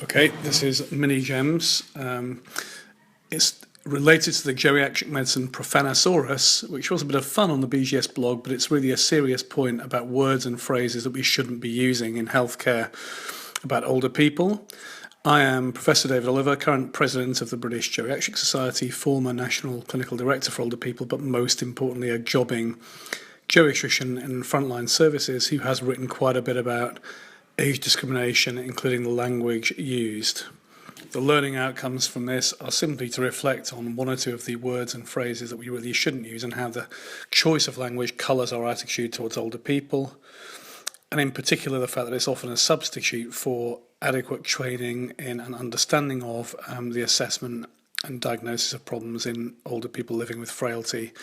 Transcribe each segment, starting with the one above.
Okay, this is Mini Gems. It's related to the Geriatric Medicine Profanisaurus, which was a bit of fun on the BGS blog, but it's really a serious point about words and phrases that we shouldn't be using in healthcare about older people. I am Professor David Oliver, current President of the British Geriatric Society, former National Clinical Director for Older People, but most importantly a jobbing geriatrician in frontline services who has written quite a bit about age discrimination, including the language used. The learning outcomes from this are simply to reflect on one or two of the words and phrases that we really shouldn't use and how the choice of language colours our attitude towards older people, and in particular the fact that it's often a substitute for adequate training in and understanding of the assessment and diagnosis of problems in older people living with frailty.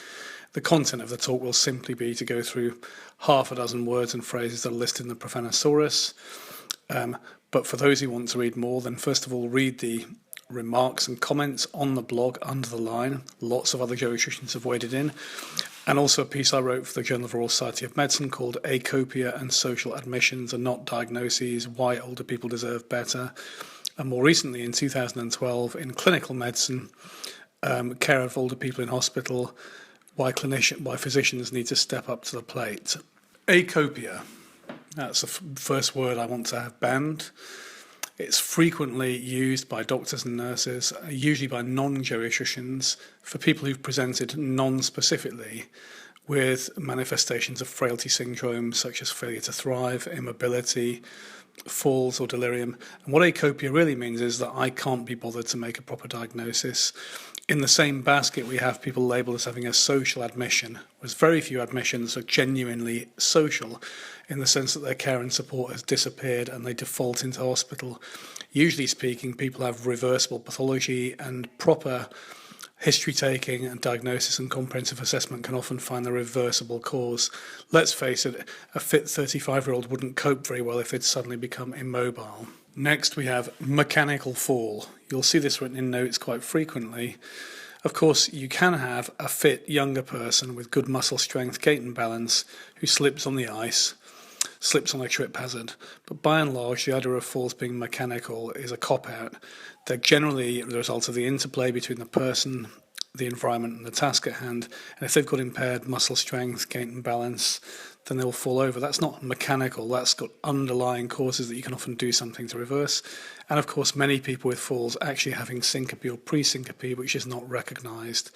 The content of the talk will simply be to go through half a dozen words and phrases that are listed in the Profanisaurus. But for those who want to read more, then first of all read the remarks and comments on the blog under the line. Lots of other geriatricians have waded in. And also a piece I wrote for the Journal of the Royal Society of Medicine called Acopia and Social Admissions Are Not Diagnoses, Why Older People Deserve Better. And more recently in 2012 in Clinical Medicine, Care of Older People in Hospital, why physicians need to step up to the plate. Acopia, that's the first word I want to have banned. It's frequently used by doctors and nurses, usually by non-geriatricians, for people who've presented non-specifically with manifestations of frailty syndrome, such as failure to thrive, immobility, falls or delirium. And what acopia really means is that I can't be bothered to make a proper diagnosis. In the same basket, we have people labelled as having a social admission, whereas very few admissions are genuinely social, in the sense that their care and support has disappeared and they default into hospital. Usually speaking, people have reversible pathology, and proper history taking and diagnosis and comprehensive assessment can often find the reversible cause. Let's face it, a fit 35-year-old wouldn't cope very well if they'd suddenly become immobile. Next we have mechanical fall. You'll see this written in notes quite frequently. Of course, you can have a fit younger person with good muscle strength, gait and balance who slips on the ice, slips on a trip hazard, but by and large the idea of falls being mechanical is a cop-out. They're generally the result of the interplay between the person, the environment and the task at hand, and if they've got impaired muscle strength, gait and balance, then they will fall over. That's not mechanical, that's got underlying causes that you can often do something to reverse. And of course many people with falls actually having syncope or pre-syncope, which is not recognised.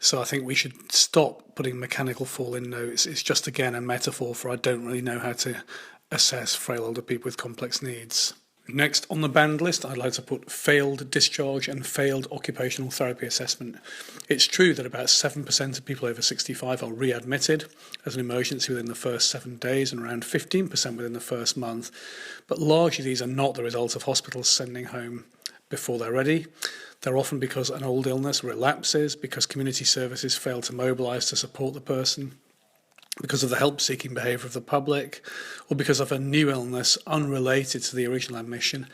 So I think we should stop putting mechanical fall in notes. It's just again a metaphor for I don't really know how to assess frail older people with complex needs. Next on the banned list, I'd like to put failed discharge and failed occupational therapy assessment. It's true that about 7% of people over 65 are readmitted as an emergency within the first 7 days and around 15% within the first month, but largely these are not the result of hospitals sending home before they're ready. They're often because an old illness relapses, because community services fail to mobilise to support the person, because of the help-seeking behaviour of the public, or because of a new illness unrelated to the original admission,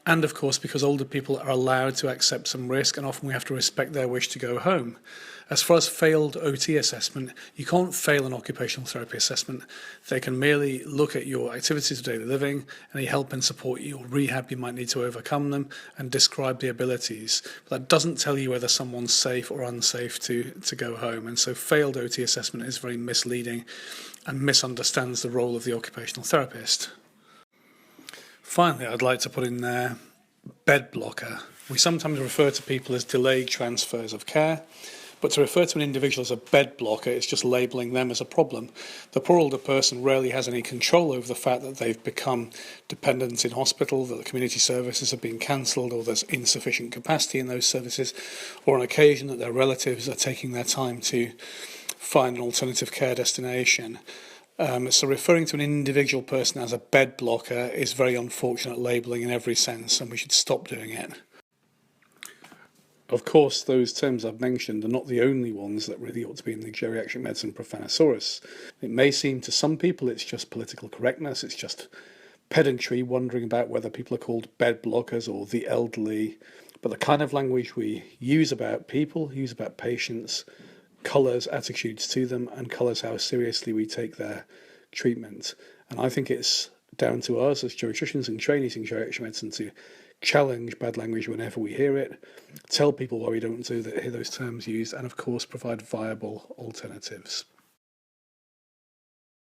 and of course because older people are allowed to accept some risk and often we have to respect their wish to go home. As far as failed OT assessment, you can't fail an occupational therapy assessment. They can merely look at your activities of daily living, any help and support you or rehab you might need to overcome them, and describe the abilities. But that doesn't tell you whether someone's safe or unsafe to go home, and so failed OT assessment is very misleading and misunderstands the role of the occupational therapist. Finally, I'd like to put in there bed blocker. We sometimes refer to people as delayed transfers of care, but to refer to an individual as a bed blocker is just labelling them as a problem. The poor older person rarely has any control over the fact that they've become dependent in hospital, that the community services have been cancelled or there's insufficient capacity in those services, or on occasion that their relatives are taking their time to find an alternative care destination. So referring to an individual person as a bed blocker is very unfortunate labelling in every sense, and we should stop doing it. Of course, those terms I've mentioned are not the only ones that really ought to be in the Geriatric Medicine Profanisaurus. It may seem to some people it's just political correctness, it's just pedantry, wondering about whether people are called bed blockers or the elderly, but the kind of language we use about people, use about patients, colours attitudes to them and colours how seriously we take their treatment. And I think it's down to us as geriatricians and trainees in geriatric medicine to challenge bad language whenever we hear it, tell people why we don't hear those terms used, and of course provide viable alternatives.